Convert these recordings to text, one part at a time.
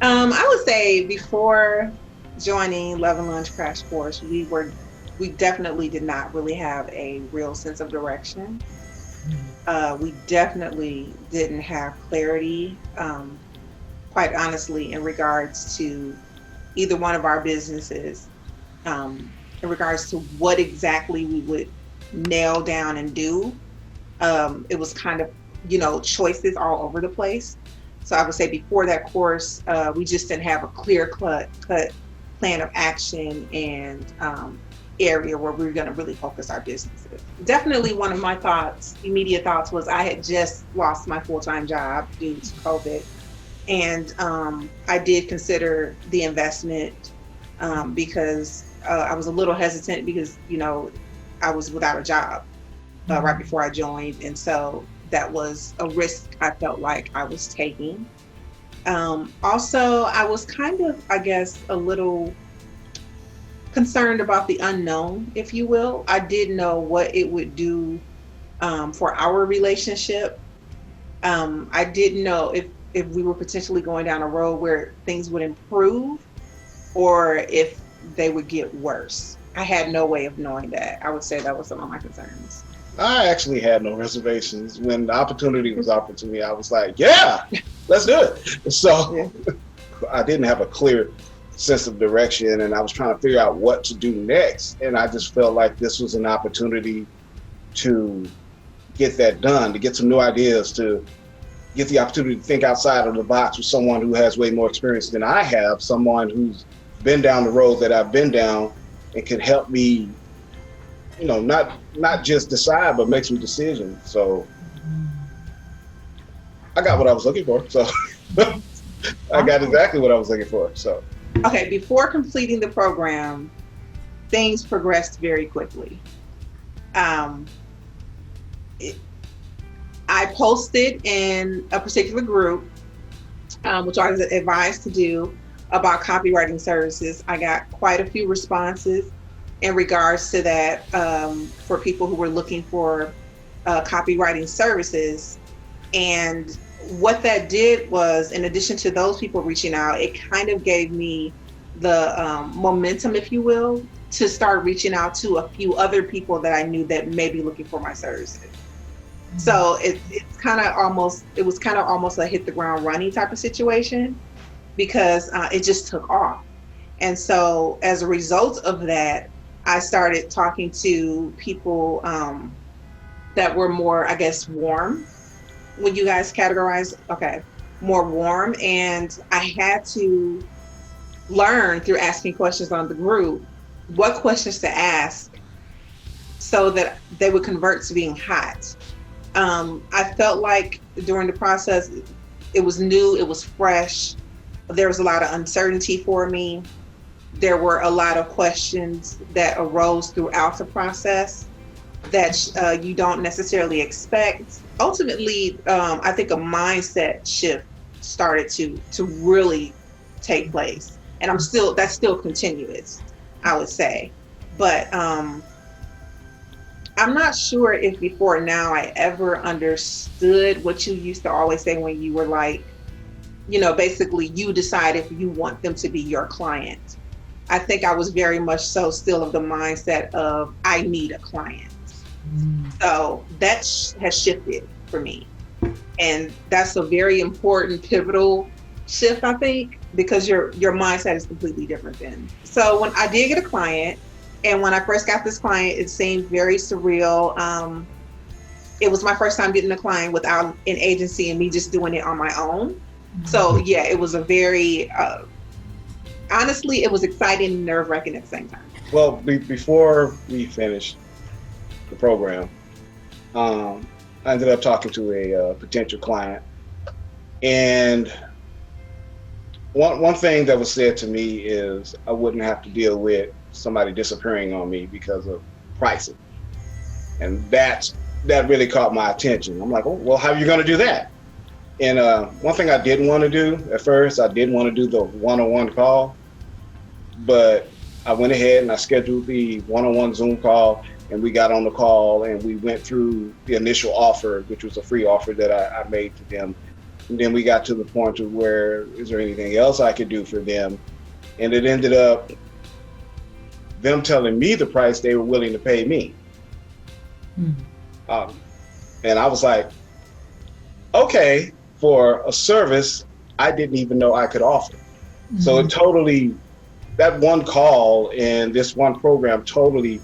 I would say before joining Love and Lunch Crash Course, we definitely did not really have a real sense of direction. We definitely didn't have clarity, quite honestly, in regards to either one of our businesses, in regards to what exactly we would nail down and do. It was kind of, choices all over the place. So I would say before that course, we just didn't have a clear cut plan of action and area where we were going to really focus our businesses. Definitely one of my immediate thoughts was I had just lost my full-time job due to COVID. And I did consider the investment because I was a little hesitant because, I was without a job right before I joined. And so that was a risk I felt like I was taking. Also, I was kind of, I guess, a little concerned about the unknown, if you will. I did know what it would do for our relationship. I didn't know if we were potentially going down a road where things would improve or if they would get worse. I had no way of knowing that. I would say that was some of my concerns. I actually had no reservations. When the opportunity was offered to me, I was like, yeah, let's do it. So Yeah. I didn't have a clear sense of direction, and I was trying to figure out what to do next. And I just felt like this was an opportunity to get that done, to get some new ideas, to get the opportunity to think outside of the box with someone who has way more experience than I have, someone who's been down the road that I've been down and can help me, not just decide, but make some decisions. So I got what I was looking for. So I got exactly what I was looking for. So Okay, before completing the program, things progressed very quickly. Um, it, I posted in a particular group, which I was advised to do, about copywriting services. I got quite a few responses in regards to that for people who were looking for copywriting services. And what that did was, in addition to those people reaching out, it kind of gave me the momentum, if you will, to start reaching out to a few other people that I knew that may be looking for my services. So it was kind of almost a hit the ground running type of situation because it just took off. And so as a result of that, I started talking to people that were more, I guess, warm. When you guys categorize, okay, more warm. And I had to learn through asking questions on the group what questions to ask so that they would convert to being hot. I felt like during the process, it was new, it was fresh. There was a lot of uncertainty for me. There were a lot of questions that arose throughout the process that you don't necessarily expect. Ultimately, I think a mindset shift started to really take place, and that's still continuous, I would say. But I'm not sure if before now I ever understood what you used to always say when you were like, basically you decide if you want them to be your client. I think I was very much so still of the mindset of I need a client. So that has shifted for me. And that's a very important pivotal shift, I think, because your mindset is completely different then. So when I did get a client, and when I first got this client, it seemed very surreal. It was my first time getting a client without an agency and me just doing it on my own. So yeah, it was a very, honestly, it was exciting and nerve-wracking at the same time. well, before we finished the program, I ended up talking to a potential client, and one thing that was said to me is I wouldn't have to deal with somebody disappearing on me because of pricing, and that really caught my attention. I'm like, oh, well, how are you going to do that? And one thing I didn't want to do at first, I didn't want to do the one-on-one call, but I went ahead and I scheduled the one-on-one Zoom call, and we got on the call and we went through the initial offer, which was a free offer that I made to them. And then we got to the point of where, is there anything else I could do for them? And it ended up them telling me the price they were willing to pay me. And I was like, okay, for a service I didn't even know I could offer. So it totally, that one call and this one program totally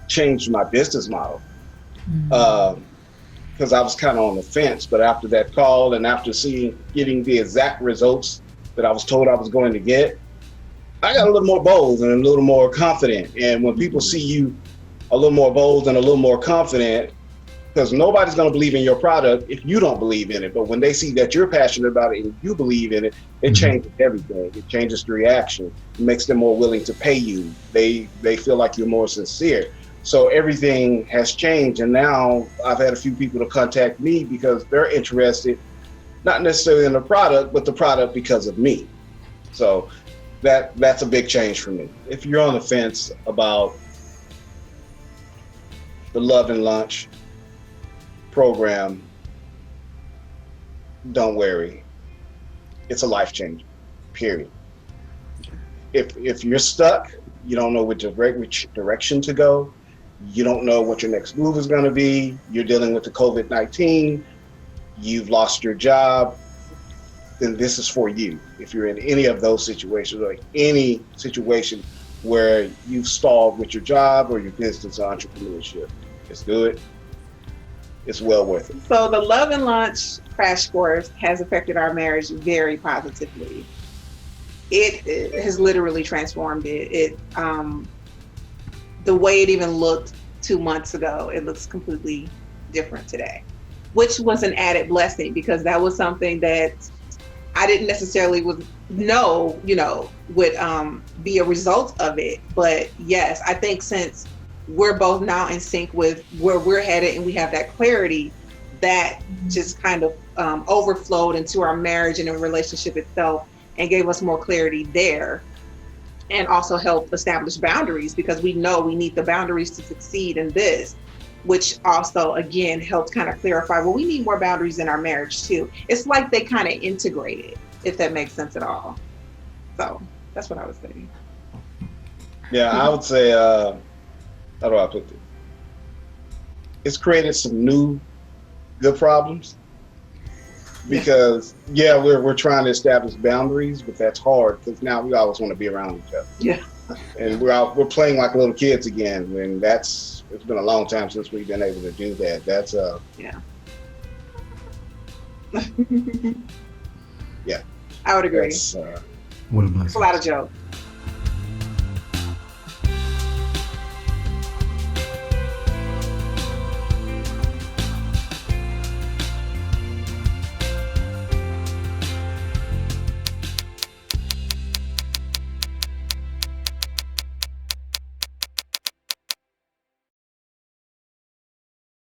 changed my business model. Because I was kind of on the fence, but after that call and after getting the exact results that I was told I was going to get, I got a little more bold and a little more confident. And when people see you a little more bold and a little more confident, because nobody's going to believe in your product if you don't believe in it. But when they see that you're passionate about it and you believe in it, it changes everything. It changes the reaction. It makes them more willing to pay you. They feel like you're more sincere. So everything has changed. And now I've had a few people to contact me because they're interested, not necessarily in the product, but the product because of me. So that's a big change for me. If you're on the fence about the Love and Lunch program, don't worry. It's a life changer, period. If you're stuck, you don't know which direction to go, you don't know what your next move is going to be, you're dealing with the COVID-19, you've lost your job, then this is for you. If you're in any of those situations, or any situation where you've stalled with your job or your business or entrepreneurship, let's do it. It's well worth it. So the Love and Lunch crash course has affected our marriage very positively. It has literally transformed it. The way it even looked 2 months ago, it looks completely different today, which was an added blessing because that was something that I didn't necessarily know, would be a result of it. But yes, I think since we're both now in sync with where we're headed and we have that clarity, that just kind of overflowed into our marriage and the relationship itself and gave us more clarity there, and also helped establish boundaries because we know we need the boundaries to succeed in this, which also again helped kind of clarify, well, we need more boundaries in our marriage too. It's like they kind of integrated, if that makes sense at all. So that's what I would say. Yeah, I would say, how do I put it? It's created some new good problems because we're trying to establish boundaries, but that's hard because now we always want to be around each other. Yeah. And we're playing like little kids again, and it's been a long time since we've been able to do that. That's yeah. Yeah. I would agree. What a blessing. A lot of jokes.